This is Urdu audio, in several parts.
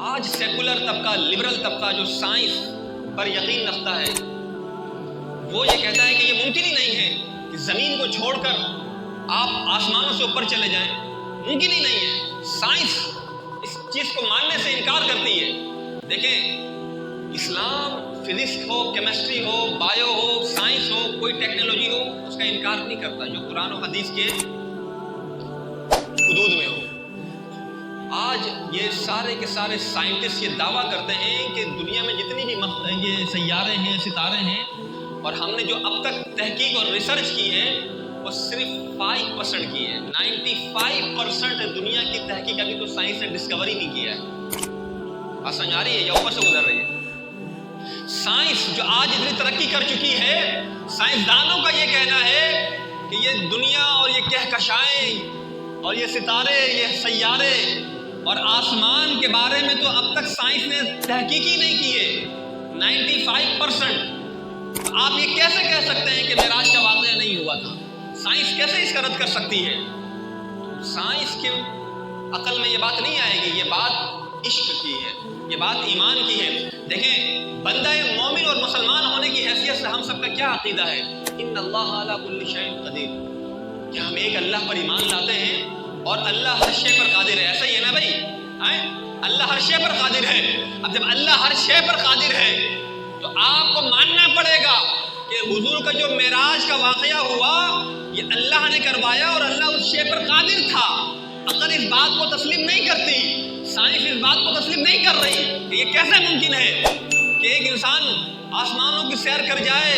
آج سیکولر طبقہ، لبرل طبقہ جو سائنس پر یقین رکھتا ہے، وہ یہ کہتا ہے کہ یہ ممکن ہی نہیں ہے کہ زمین کو چھوڑ کر آپ آسمانوں سے اوپر چلے جائیں، ممکن ہی نہیں ہے۔ سائنس اس چیز کو ماننے سے انکار کرتی ہے۔ دیکھیں، اسلام فزکس ہو، کیمسٹری ہو، بایو ہو، سائنس ہو، کوئی ٹیکنالوجی ہو، اس کا انکار نہیں کرتا جو قرآن و حدیث کے حدود میں ہو۔ آج یہ سارے کے سارے سائنٹسٹ یہ دعویٰ کرتے ہیں کہ دنیا میں جتنی بھی یہ سیارے ہیں، ستارے ہیں، اور ہم نے جو اب تک تحقیق اور ریسرچ کی ہے وہ صرف 5% کی ہے۔ 95% دنیا کی تحقیق ابھی تو سائنس نے ڈسکوری نہیں کیا ہے۔ بات سمجھ آ رہی ہے یا اوپر سے گزر رہی ہے؟ سائنس جو آج اتنی ترقی کر چکی ہے، سائنسدانوں کا یہ کہنا ہے کہ یہ دنیا اور یہ کہکشائیں اور یہ ستارے، یہ سیارے اور آسمان کے بارے میں تو اب تک سائنس نے تحقیق ہی نہیں کی ہے۔ 95%۔ تو آپ یہ کیسے کہہ سکتے ہیں کہ معراج کا واقعہ نہیں ہوا تھا؟ سائنس کیسے اس کا رد کر سکتی ہے؟ سائنس کی عقل میں یہ بات نہیں آئے گی۔ یہ بات عشق کی ہے، یہ بات ایمان کی ہے۔ دیکھیں، بندہ مومن اور مسلمان ہونے کی حیثیت سے ہم سب کا کیا عقیدہ ہے؟ ان اللہ علی کل شیء قدیر، کہ ہم ایک اللہ پر ایمان لاتے ہیں اور اللہ ہر شے پر قادر ہے۔ ایسا ہی ہے نا بھائی؟ اللہ ہر شے پر قادر ہے۔ اب جب اللہ ہر شے پر قادر ہے تو آپ کو ماننا پڑے گا کہ حضور کا جو معراج کا واقعہ ہوا یہ اللہ نے کروایا اور اللہ اس شے پر قادر تھا۔ عقل اس بات کو تسلیم نہیں کرتی، سائنس اس بات کو تسلیم نہیں کر رہی کہ یہ کیسے ممکن ہے کہ ایک انسان آسمانوں کی سیر کر جائے،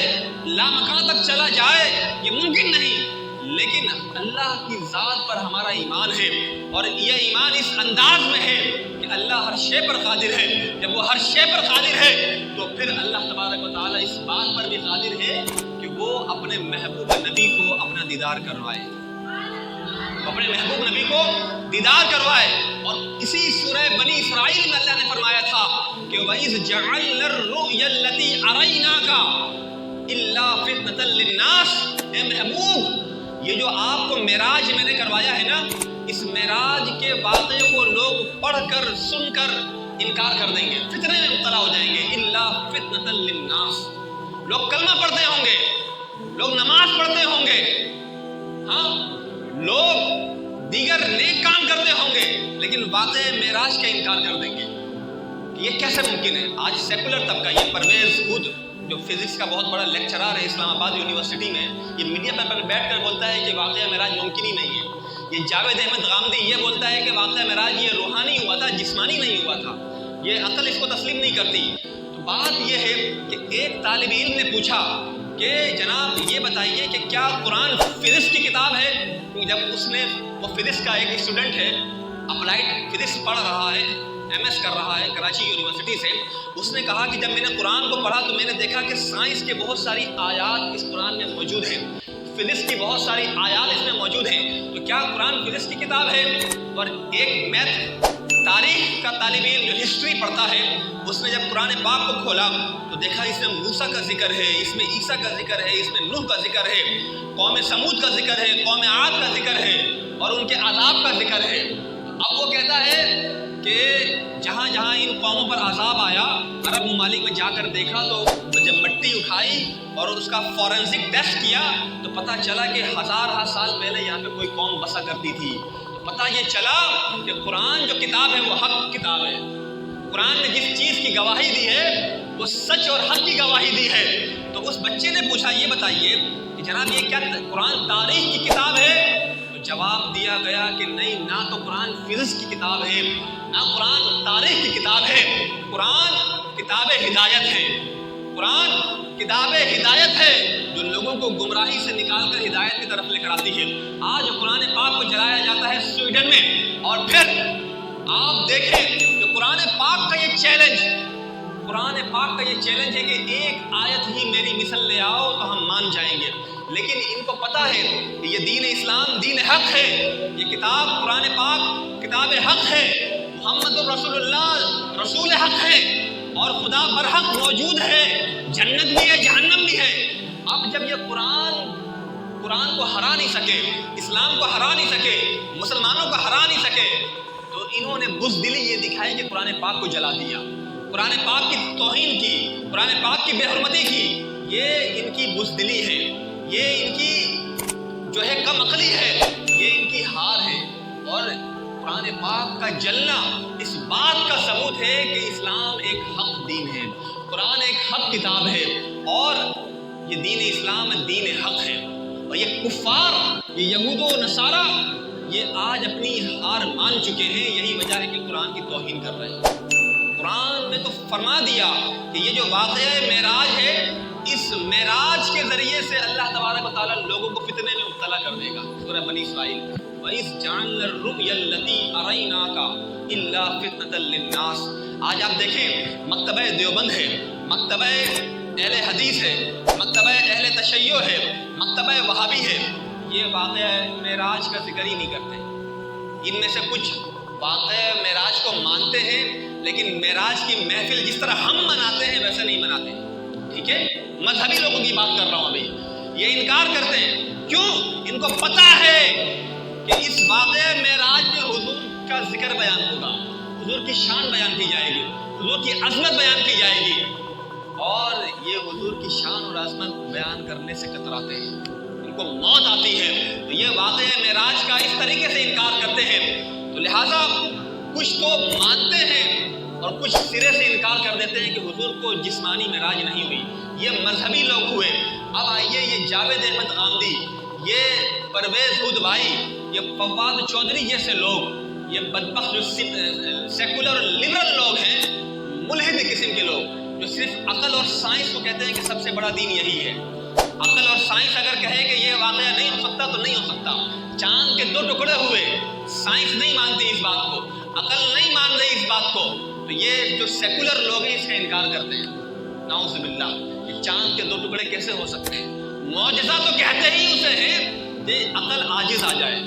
لامکان تک چلا جائے، یہ ممکن نہیں۔ لیکن اللہ کی ذات پر ہمارا ایمان ہے، اور یہ ایمان اس انداز میں ہے کہ اللہ ہر شے پر قادر ہے۔ جب وہ ہر شے پر قادر ہے تو پھر اللہ تبارک و تعالیٰ اس بات پر بھی قادر ہے کہ وہ اپنے محبوب نبی کو اپنا دیدار کروائے، اپنے محبوب نبی کو دیدار کروائے۔ اور اسی سورہ بنی اسرائیل میں اللہ نے فرمایا تھا کہ وَإِذْ جَعَلْنَا الرُّؤْيَا الَّتِي أَرَيْنَاكَ إِلَّا فِتْنَةً لِلنَّاسِ۔ اے محبوب، یہ جو آپ کو معراج میں نے کروایا ہے نا، اس معراج کے واقعے کو لوگ پڑھ کر، سن کر انکار کر دیں گے، فتنے میں مبتلا ہو جائیں گے۔ إِلَّا فِتْنَةً لِلنَّاسِ، لوگ کلمہ پڑھتے ہوں گے، لوگ نماز پڑھتے ہوں گے، ہاں، لوگ دیگر نیک کام کرتے ہوں گے، لیکن واقع معراج کا انکار کر دیں گے کہ یہ کیسے ممکن ہے۔ آج سیکولر طبقہ، یہ پرویز خود جو فزکس کا بہت بڑا لیکچرار ہے اسلام آباد یونیورسٹی میں، یہ میڈیا پر بیٹھ کر بولتا ہے کہ واقعہ معراج ممکن ہی نہیں ہے۔ یہ جاوید احمد غامدی یہ بولتا ہے کہ واقعہ معراج یہ روحانی ہوا تھا، جسمانی نہیں ہوا تھا۔ یہ عقل اس کو تسلیم نہیں کرتی۔ تو بات یہ ہے کہ ایک طالب علم نے پوچھا کہ جناب یہ بتائیے کہ کیا قرآن فزکس کی کتاب ہے؟ جب اس نے، وہ فزکس کا ایک اسٹوڈنٹ ہے، اپلائڈ فزکس پڑھ رہا ہے، ایم ایس کر رہا ہے کراچی یونیورسٹی سے، اس نے کہا کہ جب میں نے قرآن کو پڑھا تو میں نے دیکھا کہ سائنس کے بہت ساری آیات اس قرآن میں موجود ہیں، فزکس کی بہت ساری آیات اس میں موجود ہیں، تو کیا قرآن فزکس کی کتاب ہے؟ اور ایک میتھ تاریخ کا طالب علم جو ہسٹری پڑھتا ہے، اس نے جب قرآن پاک کو کھولا تو دیکھا اس میں موسیٰ کا ذکر ہے، اس میں عیسیٰ کا ذکر ہے، اس میں نوح کا ذکر ہے، قوم سمود کا ذکر ہے، قوم عاد کا ذکر ہے، اور ان کے عذاب کا ذکر ہے۔ اب وہ کہتا ہے کہ جہاں جہاں ان قوموں پر عذاب آیا، عرب ممالک میں جا کر دیکھا تو جب مٹی اٹھائی اور اس کا فورینسک ٹیسٹ کیا تو پتہ چلا کہ ہزارہ سال پہلے یہاں پہ کوئی قوم بسا کرتی تھی۔ پتہ یہ چلا کہ قرآن جو کتاب ہے وہ حق کتاب ہے۔ قرآن نے جس چیز کی گواہی دی ہے وہ سچ اور حق کی گواہی دی ہے۔ تو اس بچے نے پوچھا یہ بتائیے کہ جناب یہ کیا قرآن تاریخ کی کتاب ہے؟ تو جواب دیا گیا کہ نہیں، نہ تو قرآن فزکس کی کتاب ہے، نہ قرآن تاریخ کی کتاب ہے۔ قرآن کتاب ہدایت ہے، قرآن کتاب ہدایت ہے جو لوگوں کو گمراہی سے نکال کر ہدایت کی طرف لے کر آتی ہے۔ آج قرآن پاک کو جلایا جاتا ہے سویڈن میں، اور پھر آپ دیکھیں کہ قرآن پاک کا یہ چیلنج، قرآن پاک کا یہ چیلنج ہے کہ ایک آیت ہی میری مثل لے آؤ تو ہم مان جائیں گے۔ لیکن ان کو پتہ ہے کہ یہ دین اسلام دین حق ہے، یہ کتاب قرآن پاک کتاب حق ہے، محمد رسول اللہ رسول حق ہے، اور خدا برحق موجود ہے، جنت بھی ہے، جہنم بھی ہے۔ اب جب یہ قرآن کو ہرا نہیں سکے، اسلام کو ہرا نہیں سکے، مسلمانوں کو ہرا نہیں سکے، تو انہوں نے بزدلی یہ دکھائی کہ قرآن پاک کو جلا دیا، قرآن پاک کی توہین کی، قرآن پاک کی بے حرمتی کی۔ یہ ان کی بزدلی ہے، یہ ان کی جو ہے کم عقلی ہے، یہ ان کی ہار ہے۔ اور قرآن پاک کا جلنا اس بات کا ثبوت ہے کہ اسلام ایک حق دین ہے، قرآن ایک حق کتاب ہے، اور یہ دین اسلام دین حق ہے۔ اور یہ کفار، یہ یہود و نصارہ، یہ آج اپنی ہار مان چکے ہیں، یہی وجہ ہے کہ قرآن کی توہین کر رہے ہیں۔ قرآن نے تو فرما دیا کہ یہ جو واقعہ معراج ہے، اس معراج کے ذریعے سے اللہ تبارک و تعالیٰ لوگوں کو فتنے میں مبتلا کر دے گا۔ سورہ بنی اسرائیل، وَإِذْ جَعَلْنَا الرُّؤْيَا الَّتِي أَرَيْنَاكَ إِلَّا فِتْنَةً لِلنَّاسِ۔ آج آپ دیکھیں مکتبہ دیوبند ہے، مکتبہ اہل حدیث ہے، مکتبہ اہل تشیع ہے، مکتبہ وہابی ہے، یہ واقعہ معراج کا ذکر ہی نہیں کرتے۔ ان میں سے کچھ واقعہ معراج کو مانتے ہیں، لیکن معراج کی محفل جس طرح ہم مناتے ہیں ویسے نہیں مناتے، ٹھیک ہے؟ مذہبی لوگوں کی بات کر رہا ہوں ابھی۔ یہ انکار کرتے ہیں، کیوں؟ ان کو پتا ہے کہ اس واقعہ معراج میں حضور کا ذکر بیان ہوگا، حضور کی شان بیان کی جائے گی، حضور کی عظمت بیان کی جائے گی، اور یہ حضور کی شان اور عظمت بیان کرنے سے کتراتے ہیں، ان کو موت آتی ہے۔ تو یہ واقعہ معراج کا اس طریقے سے انکار کرتے ہیں، تو لہٰذا کچھ تو مانتے ہیں اور کچھ سرے سے انکار کر دیتے ہیں کہ حضور کو جسمانی معراج نہیں ہوئی۔ یہ مذہبی لوگ ہوئے۔ اب آئیے یہ جاوید احمد غامدی، یہ پرویز ہود بھائی، یہ فواد چودھری جیسے لوگ، یہ بدبخت جو سیکولر لبرل لوگ ہیں، ملحد قسم کے لوگ، جو صرف عقل اور سائنس کو کہتے ہیں کہ سب سے بڑا دین یہی ہے۔ عقل اور سائنس اگر کہے کہ یہ واقعہ نہیں ہو سکتا تو نہیں ہو سکتا۔ چاند کے 2 ٹکڑے ہوئے، سائنس نہیں مانتی اس بات کو، عقل نہیں مان رہی اس بات کو، تو یہ جو سیکولر لوگ ہیں اس کا انکار کرتے ہیں۔ نعوذ باللہ، کہ چاند کے 2 ٹکڑے کیسے ہو سکتے ہیں؟ معجزہ تو کہتے ہی اسے ہیں کہ عقل عاجز آ جائے،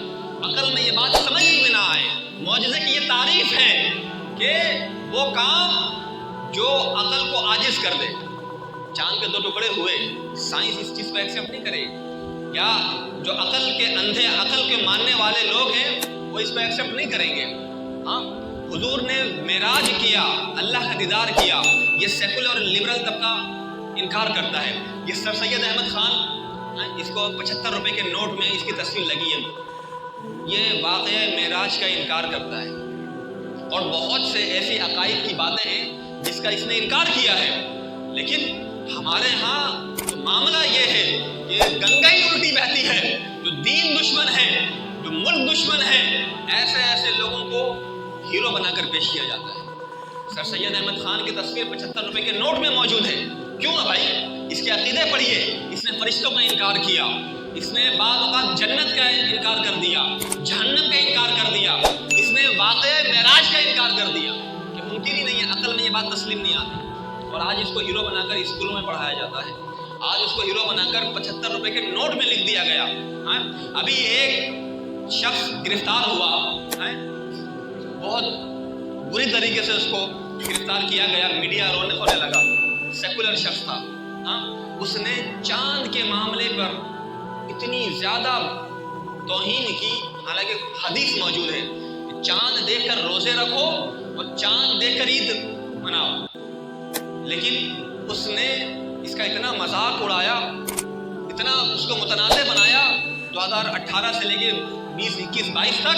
عقل میں یہ بات سمجھ میں نہ آئے۔ معجزے کی یہ تعریف ہے کہ وہ کام جو عقل کو عاجز کر دے۔ چاند کے 2 ٹکڑے ہوئے، سائنس اس چیز کو ایکسیپٹ نہیں کرے گی، کیا جو عقل کے اندھے، عقل کے ماننے والے لوگ ہیں وہ اس کو ایکسیپٹ نہیں کریں گے؟ ہاں، حضور نے معراج کیا، اللہ کا دیدار کیا، یہ سیکولر اور لبرل طبقہ انکار کرتا ہے۔ یہ سر سید احمد خان، اس کو 75 روپے کے نوٹ میں اس کی تصویر لگی ہے، یہ واقعہ معراج کا انکار کرتا ہے، اور بہت سے ایسی عقائد کی باتیں ہیں جس کا اس نے انکار کیا ہے۔ لیکن ہمارے ہاں تو معاملہ یہ ہے کہ گنگا ہی الٹی بہتی ہے، جو دین دشمن ہے، جو ملک دشمن ہے، ایسے لوگوں کو ہیرو بنا کر پیش کیا جاتا ہے۔ سر سید احمد خان کی تصویر 75 روپے کے نوٹ میں موجود ہے، کیوں ہے بھائی؟ اس کے عقیدے پڑھیے، اس نے فرشتوں کا انکار کیا، اس نے بعض اوقات جنت کا انکار کر دیا، جہنم کا انکار کر دیا، اس نے واقعہ معراج کا انکار کر دیا کہ ممکن ہی نہیں ہے، عقل میں یہ بات تسلیم نہیں آتی، اور آج اس کو ہیرو بنا کر اسکولوں میں پڑھایا جاتا ہے، آج اس کو ہیرو بنا کر 75 روپے کے نوٹ میں لکھ دیا گیا۔ ابھی ایک شخص گرفتار ہوا، بہت بری طریقے سے اس کو گرفتار کیا گیا، میڈیا رونے دھونے لگا، سیکولر شخص تھا، اس نے چاند کے معاملے پر اتنی زیادہ توہین کی، حالانکہ حدیث موجود ہے کہ چاند دیکھ کر روزے رکھو اور چاند دیکھ کر عید مناؤ، لیکن اس نے اس کا اتنا مذاق اڑایا، اتنا اس کو متنازع بنایا۔ 2018 سے لے کے 20, 21, 22 تک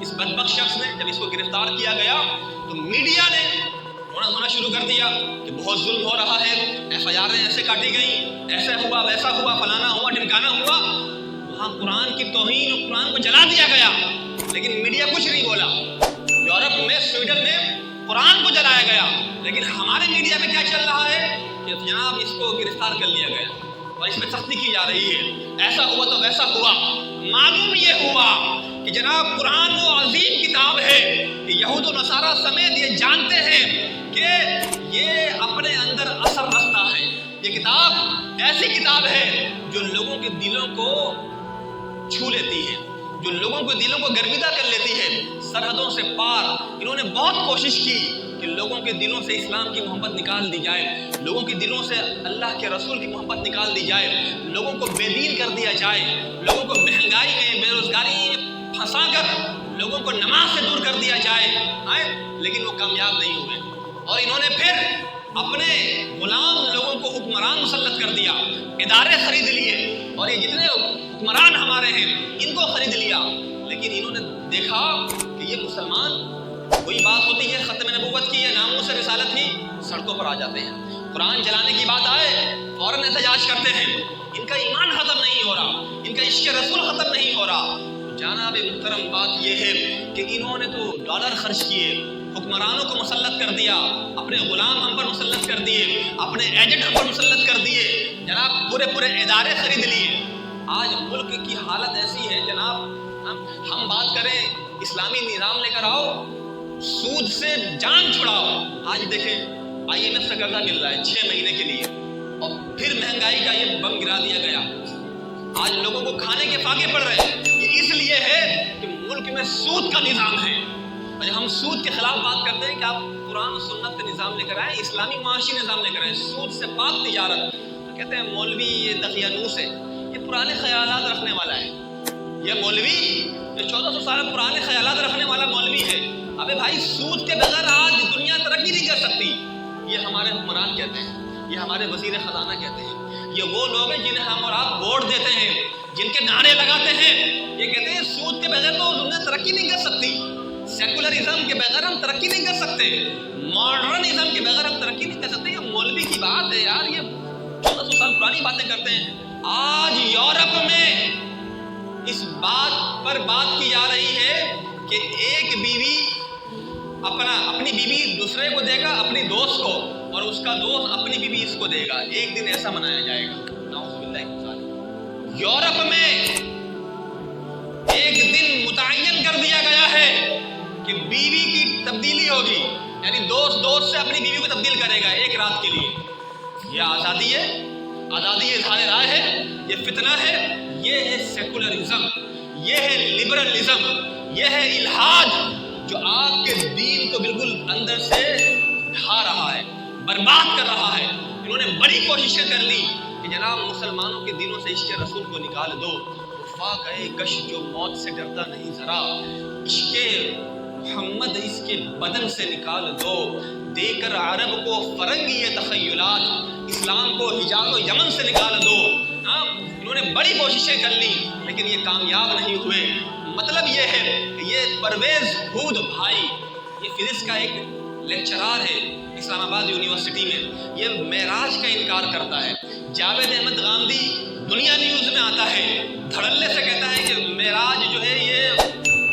اس بدبخت شخص نے، جب اس کو گرفتار کیا گیا تو میڈیا نے رونا دھونا شروع کر دیا کہ بہت ظلم ہو رہا ہے، FIR ایسے کاٹی گئیں، ایسا ہوا ویسا ہوا، فلانا ہوا ڈھمکانا ہوا۔ وہاں قرآن کی توہین اور قرآن کو جلا دیا گیا، لیکن میڈیا کچھ نہیں بولا۔ یورپ میں، سویڈن میں قرآن کو جلایا گیا، لیکن ہمارے میڈیا میں کیا چل رہا ہے کہ جناب اس کو گرفتار کر لیا گیا اور اس پہ سختی کی جا رہی ہے، ایسا ہوا تو ویسا ہوا۔ معلوم یہ ہوا کہ جناب قرآن وہ عظیم کتاب ہے کہ یہود و نصارہ سمیت یہ جانتے ہیں کہ یہ اپنے اندر اثر رکھتا ہے۔ یہ کتاب ایسی کتاب ہے جو لوگوں کے دلوں کو چھو لیتی ہے، جو لوگوں کے دلوں کو گرویدہ کر لیتی ہے، سرحدوں سے پار۔ انہوں نے بہت کوشش کی کہ لوگوں کے دلوں سے اسلام کی محبت نکال دی جائے، لوگوں کے دلوں سے اللہ کے رسول کی محبت نکال دی جائے، لوگوں کو بے دین کر دیا جائے، لوگوں کو مہنگائی میں، بے روزگاری میں پھنسا کر لوگوں کو نماز سے دور کر دیا جائے، لیکن وہ کامیاب نہیں ہوئے، اور انہوں نے پھر اپنے غلام لوگوں کو حکمران مسلط کر دیا، ادارے خرید لیے، اور یہ جتنے حکمران ہمارے ہیں ان کو خرید لیا، لیکن انہوں نے دیکھا کہ یہ مسلمان، کوئی بات ہوتی ہے ختم نبوت کی یا ناموس رسالت ہی، سڑکوں پر آ جاتے ہیں، قرآن جلانے کی بات آئے فوراً احتجاج کرتے ہیں، ان کا ایمان ختم نہیں ہو رہا، ان کا عشق رسول ختم نہیں ہو رہا۔ جناب محترم، بات یہ ہے کہ انہوں نے تو ڈالر خرچ کیے، حکمرانوں کو مسلط کر دیا، اپنے غلام ہم پر مسلط کر دیے، اپنے ایجنٹ ہم پر مسلط کر دیے، جناب پورے ادارے خرید لیے۔ آج ملک کی حالت ایسی ہے جناب، ہم بات کریں اسلامی نظام لے کر آؤ، سود سے جان چھڑاؤ، آج دیکھیں IMF سے قرضہ مل رہا ہے 6 مہینے کے لیے، اور پھر مہنگائی کا یہ بم گرا دیا گیا، آج لوگوں کو کھانے کے فاقے پڑ رہے ہیں۔ یہ اس لیے ہے کہ ملک میں سود کا نظام ہے، اور جب ہم سود کے خلاف بات کرتے ہیں کہ آپ قرآن و سنت کا نظام لے کر آئیں، اسلامی معاشی نظام لے کر آئیں، سود سے پاک تجارت، تو کہتے ہیں مولوی یہ دقیانوس ہے، یہ پرانے خیالات رکھنے والا ہے، یہ مولوی یہ 1400 سال پرانے خیالات رکھنے والا مولوی ہے۔ ابے بھائی، سود کے بغیر آج دنیا ترقی نہیں کر سکتی، یہ ہمارے حکمران کہتے ہیں، یہ ہمارے وزیر خزانہ کہتے ہیں، یہ وہ لوگ ہیں جنہیں ہم اور آپ ووٹ دیتے ہیں، جن کے نعرے لگاتے ہیں، یہ کہتے ہیں سود کے بغیر تو دنیا ترقی نہیں کر سکتی، سیکولرزم کے بغیر ہم ترقی نہیں کر سکتے، ماڈرنزم کے بغیر ہم ترقی نہیں کر سکتے۔ یہ مولوی کی بات ہے یار، یہ 1400 سال پرانی باتیں کرتے ہیں۔ آج یورپ میں اس بات پر بات کی جا رہی ہے کہ ایک بیوی اپنی بیوی دوسرے کو دے گا، اپنی دوست کو، اور اس کا دوست اپنی بیوی اس کو دے گا، ایک دن ایسا منایا جائے گا۔ نعوذ باللہ من ذالک۔ یورپ میں ایک دن متعین کر دیا گیا ہے کہ بیوی کی تبدیلی ہوگی، یعنی دوست سے اپنی بیوی کو تبدیل کرے گا ایک رات کے لیے۔ یہ آزادی ہے، آزادی اظہار رائے ہے، یہ فتنہ ہے، یہ ہے سیکولرزم، یہ ہے لبرلزم، یہ ہے الحاد جو آپ کے دین کو بالکل اندر سے ڈھا رہا ہے، برباد کر رہا ہے۔ انہوں نے بڑی کوششیں کر لی کہ جناب مسلمانوں کے دلوں سے عشق رسول کو نکال دو، وفاق ہے کش جو موت سے ڈرتا نہیں ذرا، عشق محمد اس کے بدن سے نکال دو، دے کر عرب کو فرنگی یہ تخیلات، اسلام کو حجاز و یمن سے نکال دو۔ انہوں نے بڑی کوششیں کر لی لیکن یہ کامیاب نہیں ہوئے۔ مطلب یہ ہے کہ یہ پرویز ہود بھائی، یہ فزکس کا ایک لیکچرار ہے اسلام آباد یونیورسٹی میں، یہ معراج کا انکار کرتا ہے۔ جاوید احمد غامدی دنیا نیوز میں آتا ہے، دھڑلے سے کہتا ہے کہ معراج جو ہے یہ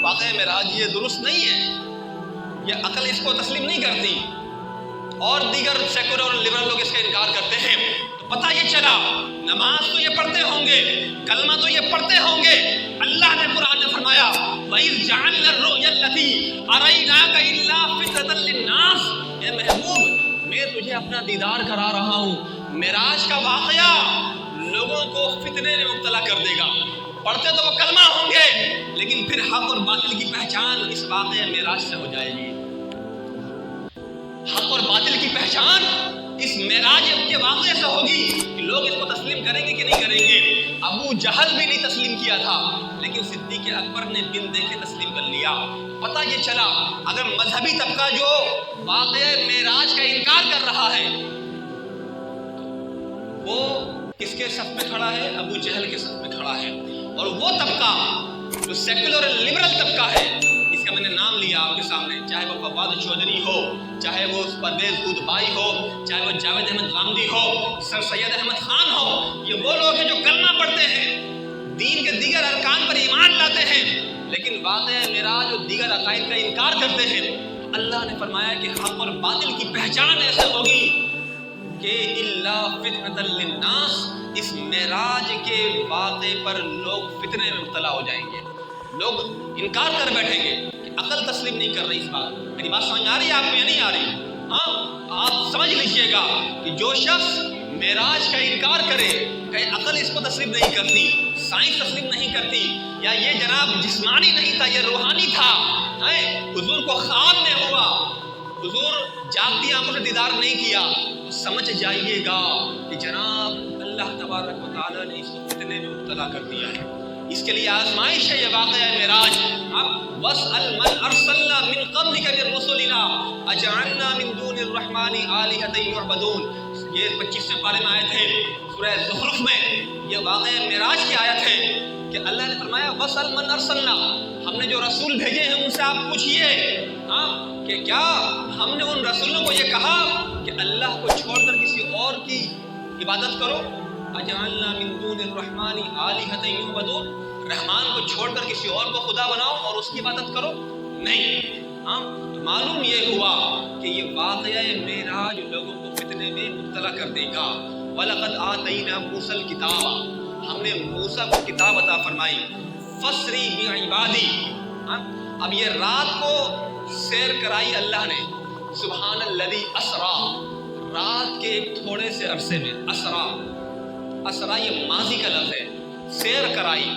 واقعہ معراج یہ درست نہیں ہے، یہ عقل اس کو تسلیم نہیں کرتی، اور دیگر سیکولر اور لبرل لوگ اس کا انکار کرتے ہیں۔ تو پتہ یہ چلا نماز تو یہ پڑھتے ہوں گے، کلمہ تو یہ پڑھتے ہوں گے، اللہ نے قرآن میں فرمایا وَإِذْ جَعَلْنَا الرُّؤْيَا الَّتِي أَرَيْنَاكَ إِلَّا فِتْنَةً لِلنَّاسِ، اے محبوب میں تجھے اپنا دیدار کرا رہا ہوں، معراج کا واقعہ لوگوں کو فتنے میں مبتلا کر دے گا۔ پڑھتے تو وہ کلمہ ہوں گے لیکن پھر حق اور باطل کی پہچان اس واقعہ معراج سے ہو جائے گی۔ حق اور باطل کی پہچان اس معراج کے واقعے سے ہوگی کہ لوگ اس کو تسلیم کریں گے کہ نہیں کریں گے۔ ابو جہل بھی نہیں تسلیم کیا تھا لیکن صدیق اکبر نے بن دیکھے تسلیم کر لیا۔ پتہ یہ چلا اگر مذہبی طبقہ جو واقعہ معراج کا انکار کر رہا ہے وہ کس کے صف میں کھڑا ہے؟ ابو جہل کے صف میں کھڑا ہے۔ اور وہ طبقہ جو سیکولر لبرل طبقہ ہے، اس کا میں نے نام لیا آپ کے سامنے، چاہے وہ فواد چودھری ہو، چاہے وہ پرویز ہود بھائی ہو، چاہے وہ جاوید احمد غامدی ہو، سر سید احمد خان ہو، یہ وہ لوگ ہیں جو کلمہ پڑھتے ہیں، دین کے دیگر ارکان پر ایمان لاتے ہیں لیکن واقعہ معراج اور دیگر عقائد کا انکار کرتے ہیں۔ اللہ نے فرمایا کہ حق اور باطل کی پہچان ایسے ہوگی کہ الا فتنۃ للناس، اس معراج کے واقعے پر لوگ فتنے میں مبتلا ہو جائیں گے، لوگ انکار کر بیٹھیں گے کہ عقل تسلیم نہیں کر رہی اس بات۔ میری بات سمجھ آ رہی ہے آپ کو یا نہیں آ رہی؟ ہاں، آپ سمجھ لیجئے گا کہ جو شخص معراج کا انکار کرے کہ عقل اس کو تسلیم نہیں کرتی، سائنس تسلیم نہیں کرتی، یا یہ جناب جسمانی نہیں تھا یہ روحانی تھا، حضور کو خواب میں ہوا، حضور جاگتی آنکھوں سے دیدار نہیں کیا، تو سمجھ جائیے گا کہ جناب اللہ تبارک و تعالیٰ نے اس کو فتنے میں مبتلا کر دیا ہے، اس کے لیے آزمائش ہے یہ واقعہ معراج. اب وَاسْأَلْ مَنْ أَرْسَلْنَا مِنْ قَبْلِكَ مِنْ رُسُلِنَا أَجَعَلْنَا مِنْ دُونِ الرَّحْمَنِ آلِهَةً يُعْبَدُونَ. یہ 25ویں پارے میں آیت ہے سورہ زخرف میں. یہ واقعہ معراج کی آیت ہے کہ اللہ نے فرمایا وَاسْأَلْ مَنْ أَرْسَلْنَا، ہم نے جو رسول بھیجے ہیں ان سے آپ پوچھئے کہ کیا ہم نے ان رسولوں کو یہ کہا کہ اللہ کو چھوڑ کر کسی اور کی عبادت کرو؟ اجعلنا من دون الرحمن آلہۃ یعبدون، رحمان کو چھوڑ کر کسی اور کو خدا بناؤ اور اس کی عبادت کرو؟ نہیں. معلوم یہ ہوا کہ یہ واقعہ معراج لوگوں کو فتنے میں مبتلا کر دے گا. وَلَقَدْ آتَيْنَا مُوسَى الْكِتَابَ، ہم نے موسیٰ کو کتاب عطا فرمائی. فَاسْرِ بِعِبَادِي، اب یہ رات کو سیر کرائی اللہ نے. سبحان الذی اسرا، رات کے ایک تھوڑے سے عرصے میں اسرا. اسرا یہ ماضی کا لفظ ہے، سیر کرائی.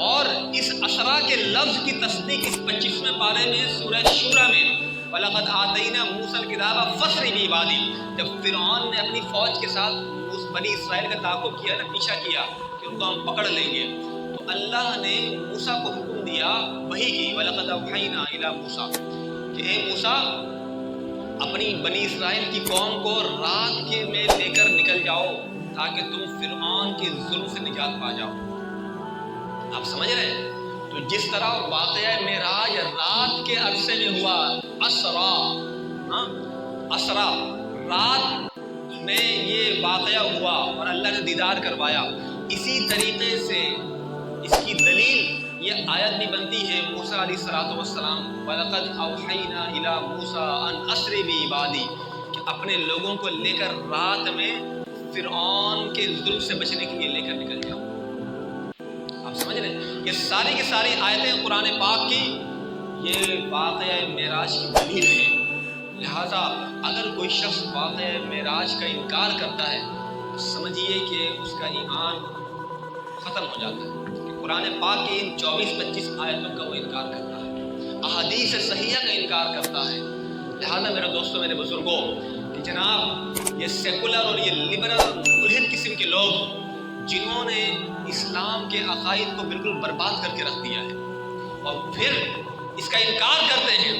اور اس اسرا کے لفظ کی تصدیق اس 25ویں پارے میں سورہ شورى میں وَلَقَدْ آتَيْنَا مُوسَى الْكِتَابَ فَاسْرِ بِعِبَادِي، جب فرعون نے اپنی فوج کے ساتھ اس بنی اسرائیل کا تعاقب کیا نا، پیچھا کیا کہ ان کو ہم پکڑ لیں گے، تو اللہ نے موسیٰ کو حکم دیا، وحی کی. وَلَقَدْ أَوْحَيْنَا إِلَىٰ مُوسَىٰ، کہ اے موسیٰ اپنی بنی اسرائیل کی قوم کو رات کے میں لے کر نکل جاؤ تاکہ تم فرعون کے ظلم سے نجات پا جاؤ. آپ سمجھ رہے ہیں؟ تو جس طرح واقعہ معراج رات کے عرصے میں ہوا، اسرا رات میں یہ واقعہ ہوا اور اللہ نے دیدار کروایا، اسی طریقے سے اس کی دلیل یہ آیت بھی بنتی ہے موسیٰ علیہ السلام وَلَقَدْ أَوْحَيْنَا إِلَىٰ مُوسَىٰ أَنْ أَسْرِ بِعِبَادِي، کہ اپنے لوگوں کو لے کر رات میں فرعون کے ظلم سے بچنے کے لیے لے کر نکل جاؤ. آپ سمجھ رہے ہیں؟ یہ ساری کی ساری آیتیں قرآن پاک کی یہ واقعہ معراج کی دلیل ہے. لہٰذا اگر کوئی شخص واقعہ معراج کا انکار کرتا ہے تو سمجھیے کہ اس کا ایمان ختم ہو جاتا ہے، کہ قرآن پاک کی ان 24-25 آیتوں کا وہ انکار کرتا ہے، احادیث صحیحہ کا انکار کرتا ہے. لہٰذا میرے دوستوں، میرے بزرگوں، کہ جناب یہ سیکولر اور یہ لبرل اور ملحد قسم کے لوگ جنہوں نے اسلام کے عقائد کو بالکل برباد کر کے رکھ دیا ہے اور پھر اس کا انکار کرتے ہیں